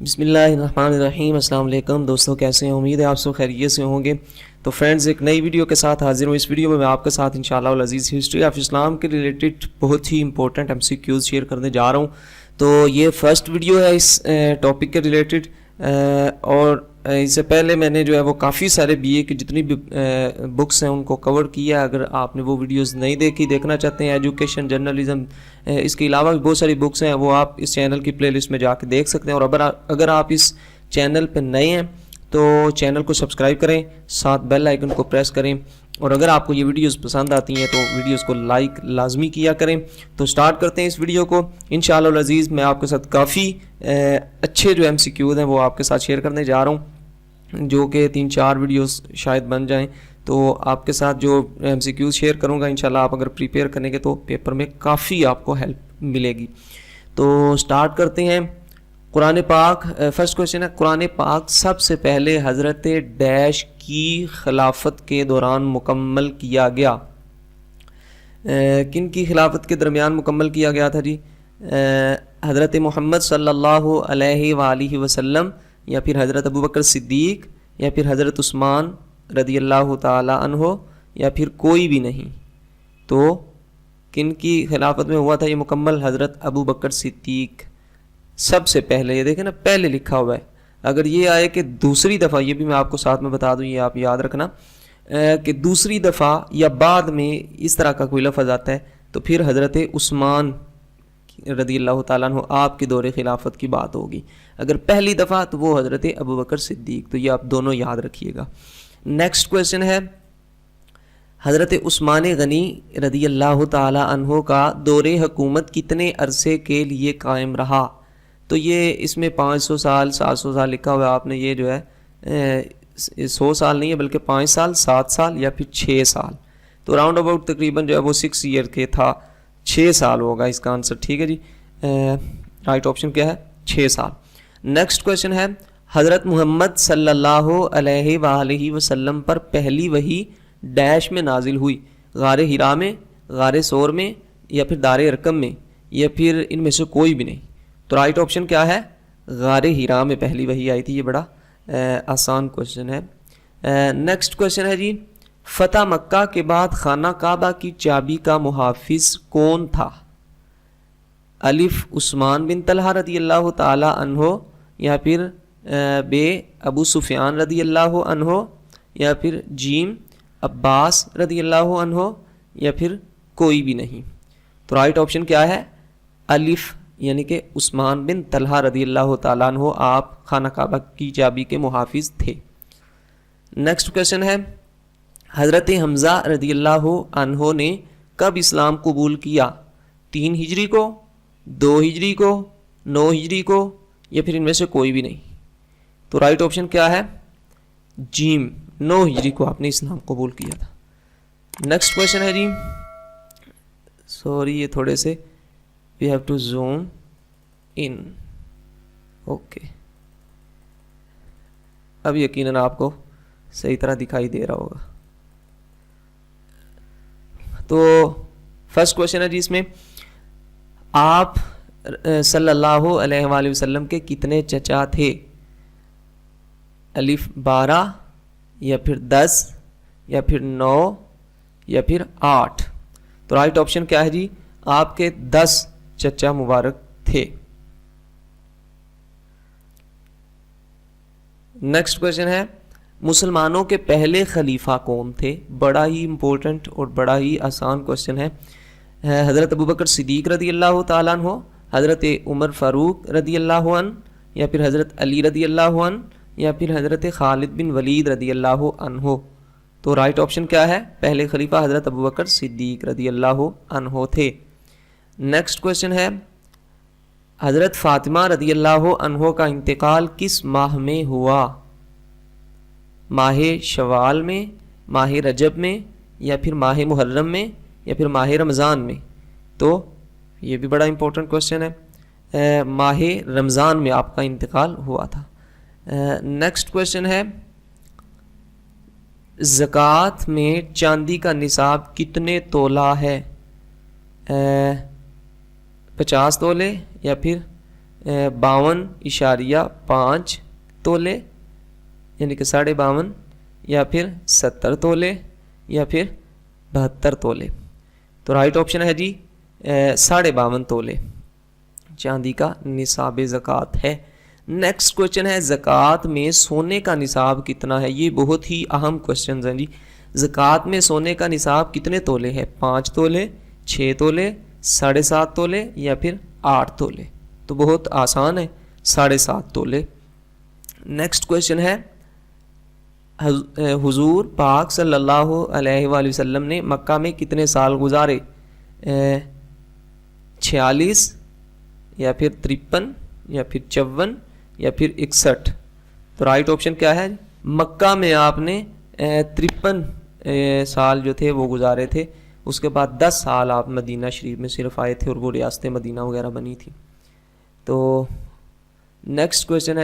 بسم اللہ الرحمن الرحیم۔ السلام علیکم دوستوں، کیسے ہیں؟ امید ہے آپ سب خیریت سے ہوں گے۔ تو فرینڈز، ایک نئی ویڈیو کے ساتھ حاضر ہوں۔ اس ویڈیو میں آپ کے ساتھ انشاءاللہ العزیز ہسٹری آف اسلام کے ریلیٹڈ بہت ہی امپورٹنٹ MCQs شیئر کرنے جا رہا ہوں۔ تو یہ فرسٹ ویڈیو ہے اس ٹاپک کے ریلیٹڈ، اور اس سے پہلے میں نے جو ہے وہ کافی سارے BA کی جتنی بھی بکس ہیں ان کو کور کیا۔ اگر آپ نے وہ ویڈیوز نہیں دیکھنا چاہتے ہیں، ایجوکیشن، جرنلزم، اس کے علاوہ بھی بہت ساری بکس ہیں، وہ آپ اس چینل کی پلے لسٹ میں جا کے دیکھ سکتے ہیں۔ اور اگر آپ اس چینل پہ نئے ہیں تو چینل کو سبسکرائب کریں، ساتھ بیل آئیکن کو پریس کریں، اور اگر آپ کو یہ ویڈیوز پسند آتی ہیں تو ویڈیوز کو لائک لازمی کیا کریں۔ تو سٹارٹ کرتے ہیں اس ویڈیو کو انشاءاللہ العزیز۔ میں آپ کے ساتھ کافی اچھے جو MCQs ہیں وہ آپ کے ساتھ شیئر کرنے جا رہا ہوں، جو کہ 3-4 ویڈیوز شاید بن جائیں۔ تو آپ کے ساتھ جو MCQs شیئر کروں گا انشاءاللہ آپ اگر پریپیئر کریں گے تو پیپر میں کافی آپ کو ہیلپ ملے گی۔ تو سٹارٹ کرتے ہیں۔ قرآن پاک، فرسٹ کویشچن ہے، قرآن پاک سب سے پہلے حضرت ڈیش کی خلافت کے دوران مکمل کیا گیا؟ کن کی خلافت کے درمیان مکمل کیا گیا تھا جی؟ حضرت محمد صلی اللہ علیہ وآلہ وسلم، یا پھر حضرت ابوبکر صدیق، یا پھر حضرت عثمان رضی اللہ تعالی عنہ، یا پھر کوئی بھی نہیں؟ تو کن کی خلافت میں ہوا تھا یہ مکمل؟ حضرت ابوبکر صدیق سب سے پہلے۔ یہ دیکھیں نا، پہلے لکھا ہوا ہے۔ اگر یہ آئے کہ دوسری دفعہ، یہ بھی میں آپ کو ساتھ میں بتا دوں، یہ آپ یاد رکھنا کہ دوسری دفعہ یا بعد میں اس طرح کا کوئی لفظ آتا ہے تو پھر حضرت عثمان رضی اللہ تعالیٰ عنہ آپ کے دور خلافت کی بات ہوگی۔ اگر پہلی دفعہ تو وہ حضرت ابوبکر صدیق۔ تو یہ آپ دونوں یاد رکھیے گا۔ نیکسٹ کویسچن ہے، حضرت عثمان غنی رضی اللہ تعالیٰ عنہ کا دور حکومت کتنے عرصے کے لیے قائم رہا؟ تو یہ اس میں 500 سال 700 سال لکھا ہوا ہے آپ نے، یہ جو ہے 100 سال نہیں ہے بلکہ 5 سال 7 سال یا پھر 6 سال۔ تو راؤنڈ اباؤٹ تقریباً جو ہے وہ 6 ایئر کے تھا، 6 سال ہوگا اس کا آنسر۔ ٹھیک ہے جی، رائٹ آپشن کیا ہے؟ 6 سال۔ نیکسٹ کویشچن ہے، حضرت محمد صلی اللہ علیہ وآلہ وسلم پر پہلی وحی ڈیش میں نازل ہوئی؟ غار حرا میں، غار ثور میں، یا پھر دار ارقم میں، یا پھر ان میں سے کوئی بھی نہیں؟ تو رائٹ آپشن کیا ہے؟ غار حرا میں پہلی وحی آئی تھی۔ یہ بڑا آسان کویشچن ہے۔ نیکسٹ کویشچن ہے جی، فتح مکہ کے بعد خانہ کعبہ کی چابی کا محافظ کون تھا؟ الف عثمان بن طلحہ رضی اللہ تعالی عنہ، یا پھر بے ابو سفیان رضی اللہ عنہ، یا پھر جیم عباس رضی اللہ عنہ، یا پھر کوئی بھی نہیں؟ تو رائٹ آپشن کیا ہے؟ الف، یعنی کہ عثمان بن طلحہ رضی اللہ تعالیٰ عنہ آپ خانہ کعبہ کی چابی کے محافظ تھے۔ نیکسٹ کویشچن ہے، حضرت حمزہ رضی اللہ عنہ نے کب اسلام قبول کیا؟ 3 ہجری کو، 2 ہجری کو، 9 ہجری کو، یا پھر ان میں سے کوئی بھی نہیں؟ تو رائٹ آپشن کیا ہے؟ جیم، 9 ہجری کو آپ نے اسلام قبول کیا تھا۔ نیکسٹ کویشچن ہے جی، سوری یہ تھوڑے سے we have to zoom in، okay, اب یقیناً آپ کو صحیح طرح دکھائی دے رہا ہوگا۔ تو فرسٹ کویشچن ہے جی، اس میں آپ صلی اللہ علیہ وآلہ وسلم کے کتنے چچا تھے؟ الف 12، یا پھر 10، یا پھر 9، یا پھر 8؟ تو رائٹ آپشن کیا ہے جی؟ آپ کے 10 چچا مبارک تھے۔ نیکسٹ کویشچن ہے، مسلمانوں کے پہلے خلیفہ کون تھے؟ بڑا ہی امپورٹنٹ اور بڑا ہی آسان کویشچن ہے۔ حضرت ابوبکر صدیق رضی اللہ تعالیٰ عنہ، حضرت عمر فاروق رضی اللہ عنہ، یا پھر حضرت علی رضی اللہ عنہ، یا پھر حضرت خالد بن ولید رضی اللہ عنہ؟ تو رائٹ آپشن کیا ہے؟ پہلے خلیفہ حضرت ابوبکر صدیق رضی اللہ عنہ تھے۔ نیکسٹ کویشچن ہے، حضرت فاطمہ رضی اللہ عنہ کا انتقال کس ماہ میں ہوا؟ ماہ شوال میں، ماہ رجب میں، یا پھر ماہ محرم میں، یا پھر ماہ رمضان میں؟ تو یہ بھی بڑا امپورٹنٹ کویشچن ہے، ماہ رمضان میں آپ کا انتقال ہوا تھا۔ نیکسٹ کویشچن ہے، زکوٰۃ میں چاندی کا نصاب کتنے تولہ ہے؟ 50 تولے، یا پھر 52.5 تولے یعنی کہ 52.5 یا پھر 70 تولے یا پھر 72 تولے. تو رائٹ آپشن ہے جی 52.5 تولے چاندی کا نصاب زکوٰۃ ہے. نیکسٹ کوشچن ہے زکوٰۃ میں سونے کا نصاب کتنا ہے. یہ بہت ہی اہم کوشچنز ہیں جی. زکوٰۃ میں سونے کا نصاب کتنے تولے ہے؟ 5 تولے، 6 تولے، 7.5 تولے یا پھر 8 تولے. تو بہت آسان ہے 7.5 تولے. نیکسٹ کوشچن ہے حضور پاک صلی اللہ علیہ وآلہ وسلم نے مکہ میں کتنے سال گزارے؟ 46 یا پھر 53 یا پھر 54 یا پھر 61. تو رائٹ آپشن کیا ہے؟ مکہ میں آپ نے 53 سال جو تھے وہ گزارے تھے. اس کے بعد 10 سال آپ مدینہ شریف میں صرف آئے تھے اور وہ ریاست مدینہ وغیرہ بنی تھی. تو نیکسٹ کوشچن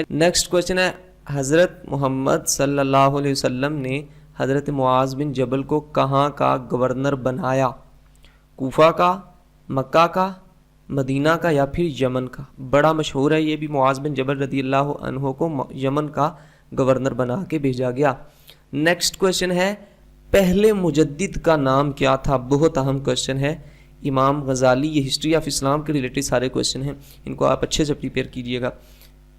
ہے حضرت محمد صلی اللہ علیہ وسلم نے حضرت معاذ بن جبل کو کہاں کا گورنر بنایا؟ کوفہ کا، مکہ کا، مدینہ کا یا پھر یمن کا؟ بڑا مشہور ہے یہ بھی. معاذ بن جبل رضی اللہ عنہ کو یمن کا گورنر بنا کے بھیجا گیا. نیکسٹ کوشچن ہے پہلے مجدد کا نام کیا تھا؟ بہت اہم کوشچن ہے. امام غزالی، یہ ہسٹری آف اسلام کے ریلیٹڈ سارے کوشچن ہیں، ان کو آپ اچھے سے پریپیئر کیجئے گا.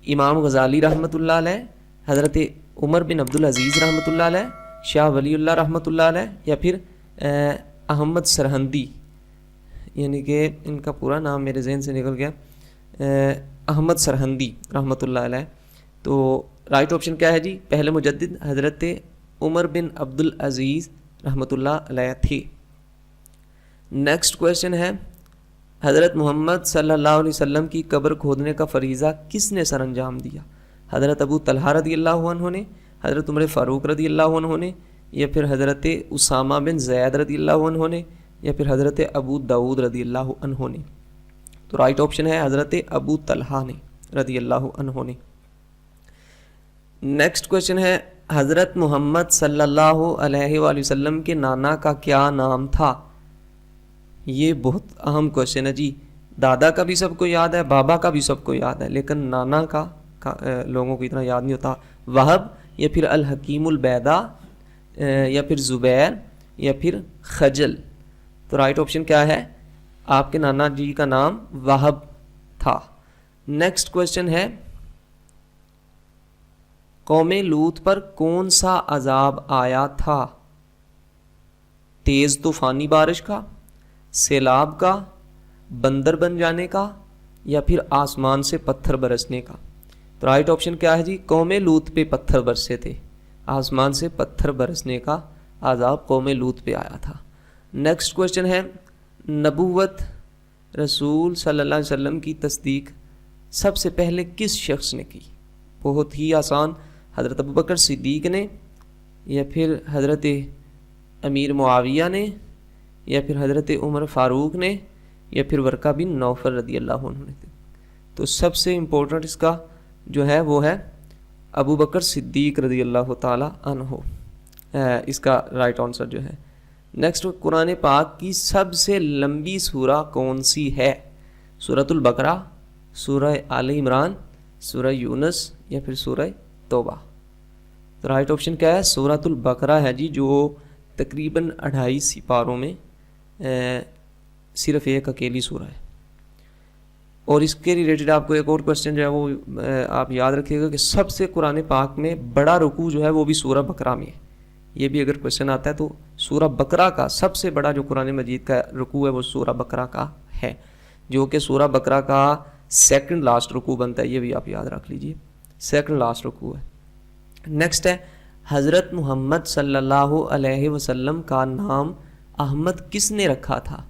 امام غزالی رحمۃ اللہ علیہ، حضرت عمر بن عبدالعزیز رحمۃ اللہ علیہ، شاہ ولی اللہ رحمۃ اللہ علیہ یا پھر احمد سرہندی، یعنی کہ ان کا پورا نام میرے ذہن سے نکل گیا، احمد سرہندی رحمۃ اللہ علیہ. تو رائٹ آپشن کیا ہے جی؟ پہلے مجدد حضرت عمر بن عبدالعزیز رحمۃ اللہ علیہ تھے. نیکسٹ کویشچن ہے حضرت محمد صلی اللہ علیہ وسلم کی قبر کھودنے کا فریضہ کس نے سر انجام دیا؟ حضرت ابو طلحہ رضی اللہ عنہ نے، حضرت عمر فاروق رضی اللہ عنہ نے یا پھر حضرت اسامہ بن زید رضی اللہ عنہ نے یا پھر حضرت ابو داؤد رضی اللہ عنہ نے؟ تو رائٹ آپشن ہے حضرت ابو طلحہ نے رضی اللہ عنہ نے. نیکسٹ کویشچن ہے حضرت محمد صلی اللہ علیہ وآلہ وسلم کے نانا کا کیا نام تھا؟ یہ بہت اہم کویشچن ہے جی. دادا کا بھی سب کو یاد ہے، بابا کا بھی سب کو یاد ہے، لیکن نانا کا لوگوں کو اتنا یاد نہیں ہوتا. وہب یا پھر الحکیم البیدا یا پھر زبیر یا پھر خجل؟ تو رائٹ آپشن کیا ہے؟ آپ کے نانا جی کا نام وہب تھا. نیکسٹ کویشچن ہے قوم لوط پر کون سا عذاب آیا تھا؟ تیز طوفانی بارش کا، سیلاب کا، بندر بن جانے کا یا پھر آسمان سے پتھر برسنے کا؟ تو رائٹ آپشن کیا ہے جی؟ قوم لوط پہ پتھر برسے تھے، آسمان سے پتھر برسنے کا عذاب قوم لوط پہ آیا تھا. نیکسٹ کویشچن ہے نبوت رسول صلی اللہ علیہ وسلم کی تصدیق سب سے پہلے کس شخص نے کی؟ بہت ہی آسان، حضرت ابوبکر صدیق نے یا پھر حضرت امیر معاویہ نے یا پھر حضرت عمر فاروق نے یا پھر ورقہ بن نوفل رضی اللہ عنہ نے. تو سب سے امپورٹنٹ اس کا جو ہے وہ ہے ابوبکر صدیق رضی اللہ تعالی عنہ، اس کا رائٹ آنسر جو ہے. نیکسٹ قرآن پاک کی سب سے لمبی سورہ کون سی ہے؟ سورۃ البقرہ، سورہ آل عمران، سورہ یونس یا پھر سورہ توبہ؟ تو رائٹ آپشن کیا ہے؟ سورۃ البقرہ ہے جی، جو تقریباً 2.5 سپاروں میں صرف ایک اکیلی سورہ ہے. اور اس کے ریلیٹڈ آپ کو ایک اور کویسچن جو ہے وہ آپ یاد رکھیے گا کہ سب سے قرآن پاک میں بڑا رکوع جو ہے وہ بھی سورہ بقرہ میں ہے. یہ بھی اگر کویسچن آتا ہے تو سورہ بقرہ کا سب سے بڑا جو قرآن مجید کا رکوع ہے وہ سورہ بقرہ کا ہے، جو کہ سورہ بقرہ کا سیکنڈ لاسٹ رکوع بنتا ہے. یہ بھی آپ یاد رکھ لیجئے، سیکنڈ لاسٹ رکوع ہے. نیکسٹ ہے حضرت محمد صلی اللہ علیہ وسلم کا نام احمد کس نے رکھا تھا؟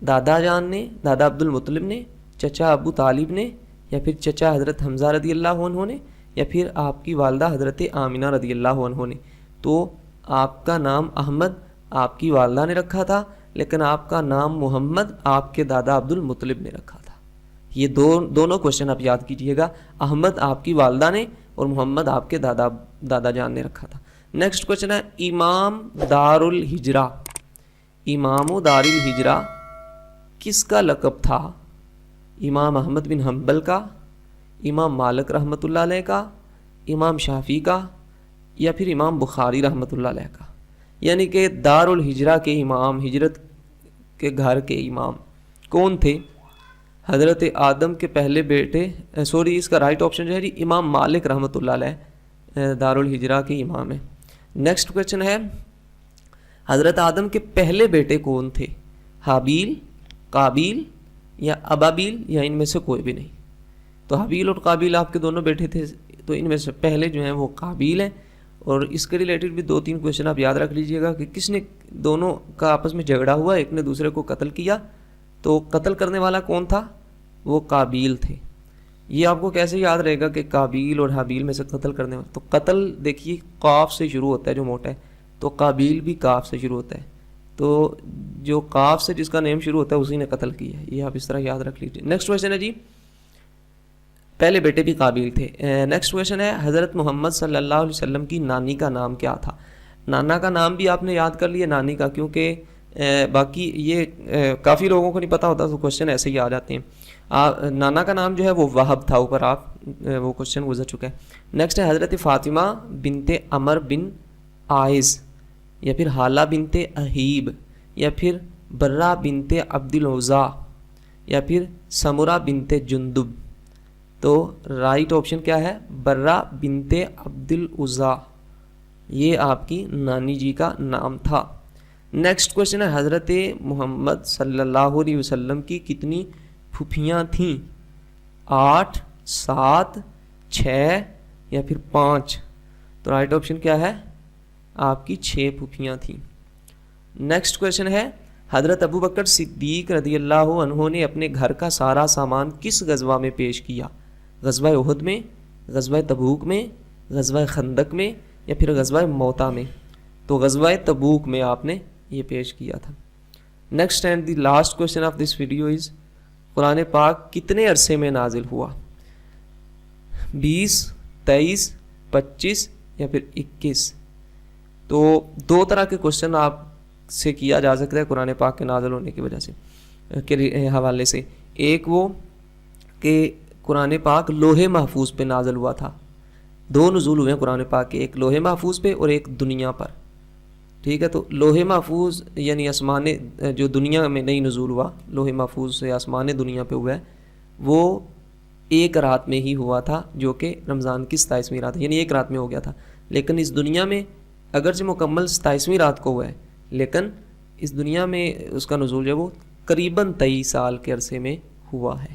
دادا جان نے، دادا عبد المطلب نے، چچا ابو طالب نے یا پھر چچا حضرت حمزہ رضی اللہ عنہ نے یا پھر آپ کی والدہ حضرت آمنہ رضی اللہ عنہ نے؟ تو آپ کا نام احمد آپ کی والدہ نے رکھا تھا، لیکن آپ کا نام محمد آپ کے دادا عبد المطلب نے رکھا تھا. یہ دونوں کوشچن آپ یاد کیجئے گا. احمد آپ کی والدہ نے اور محمد آپ کے دادا جان نے رکھا تھا. نیکسٹ کوشچن ہے امام دار الہجرہ، امام دار الہجرہ کس کا لقب تھا؟ امام احمد بن حنبل کا، امام مالک رحمۃ اللہ علیہ کا، امام شافعی کا، یا پھر امام بخاری رحمۃ اللہ علیہ کا؟ یعنی کہ دار الہجرہ کے امام، ہجرت کے گھر کے امام کون تھے؟ حضرت آدم کے پہلے بیٹے، اس کا رائٹ آپشن جو ہے جی امام مالک رحمۃ اللہ علیہ دار الہجرہ کے امام ہیں۔ نیکسٹ کویشچن ہے حضرت آدم کے پہلے بیٹے کون تھے؟ حابیل، قابیل یا ابابیل، یا ان میں سے کوئی بھی نہیں؟ تو حابیل اور قابیل آپ کے دونوں بیٹے تھے، تو ان میں سے پہلے جو ہیں وہ قابیل ہیں۔ اور اس کے ریلیٹڈ بھی 2-3 کویشچن آپ یاد رکھ لیجئے گا کہ کس نے دونوں کا آپس میں جھگڑا ہوا، ایک نے دوسرے کو قتل کیا، تو قتل کرنے والا کون تھا؟ وہ قابیل تھے۔ یہ آپ کو کیسے یاد رہے گا کہ قابیل اور حابیل میں سے قتل کرنے والا؟ تو قتل دیکھیے قاف سے شروع ہوتا ہے جو موٹا ہے، تو قابیل بھی قاف سے شروع ہوتا ہے، تو جو قاف سے جس کا نیم شروع ہوتا ہے اسی نے قتل کیا ہے۔ یہ آپ اس طرح یاد رکھ لیجیے۔ نیکسٹ کویشچن ہے جی پہلے بیٹے بھی قابیل تھے۔ نیکسٹ کویشچن ہے حضرت محمد صلی اللہ علیہ وسلم کی نانی کا نام کیا تھا؟ نانا کا نام بھی آپ نے یاد کر لیا، نانی کا، کیونکہ باقی یہ کافی لوگوں کو نہیں پتہ ہوتا، تو کویشچن ایسے ہی آ جاتے ہیں۔ نانا کا نام جو ہے وہ وہب تھا، اوپر آپ وہ کویشچن گزر چکا ہے۔ نیکسٹ ہے حضرت فاطمہ بنت عمر بن عائز، یا پھر حالہ بنت اہیب، یا پھر برہ بنت عبد العزیٰ، یا پھر سمرہ بنت جندب؟ تو رائٹ آپشن کیا ہے؟ برہ بنت عبد العزیٰ، یہ آپ کی نانی جی کا نام تھا۔ نیکسٹ کویشچن ہے حضرت محمد صلی اللہ علیہ وسلم کی کتنی پھوپھیاں تھیں؟ 8، 7، 6 یا پھر 5؟ تو رائٹ آپشن کیا ہے؟ آپ کی 6 پھوپھیاں تھیں۔ نیکسٹ کویشچن ہے حضرت ابو بکر صدیق رضی اللہ عنہ نے اپنے گھر کا سارا سامان کس غزوہ میں پیش کیا؟ غزوہ احد میں، غزوہ تبوک میں، غزوہ خندق میں، یا پھر غزوہ موتا میں؟ تو غزوہ تبوک میں آپ نے یہ پیش کیا تھا۔ Next and the last question of this video is Quran پاک کتنے عرصے میں نازل ہوا؟ 20، 23، 25 یا پھر 21؟ تو 2 طرح کے کویشچن آپ سے کیا جا سکتا ہے قرآن پاک کے نازل ہونے کی وجہ سے کے حوالے سے۔ ایک وہ کہ قرآن پاک لوح محفوظ پہ نازل ہوا تھا، 2 نزول ہوئے ہیں قرآن پاک کے، ایک لوح محفوظ پہ اور ایک دنیا پر، ٹھیک ہے؟ تو لوح محفوظ یعنی آسمان جو دنیا میں نہیں نزول ہوا، لوح محفوظ سے آسمان دنیا پہ ہوا ہے، وہ ایک رات میں ہی ہوا تھا، جو کہ رمضان کی 27ویں رات، یعنی ایک رات میں ہو گیا تھا۔ لیکن اس دنیا میں اگرچہ مکمل 27ویں رات کو ہوا ہے، لیکن اس دنیا میں اس کا نزول جو ہے وہ قریباً 23 سال کے عرصے میں ہوا ہے۔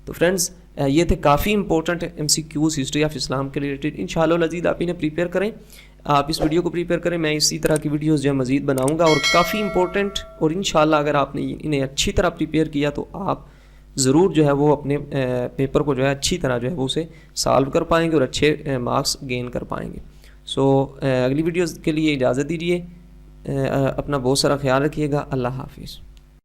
تو فرینڈز یہ تھے کافی امپورٹنٹ MCQs ہسٹری آف اسلام کے ریلیٹڈ۔ انشاءاللہ العزیز آپ انہیں پریپیئر کریں، آپ اس ویڈیو کو پریپیئر کریں، میں اسی طرح کی ویڈیوز جو ہے مزید بناؤں گا اور کافی امپورٹنٹ، اور انشاءاللہ اگر آپ نے انہیں اچھی طرح پریپیئر کیا تو آپ ضرور جو ہے وہ اپنے پیپر کو جو ہے اچھی طرح جو ہے وہ اسے سالو کر پائیں گے اور اچھے مارکس گین کر پائیں گے۔ سو اگلی ویڈیوز کے لیے اجازت دیجیے، اپنا بہت سارا خیال رکھیے گا۔ اللہ حافظ۔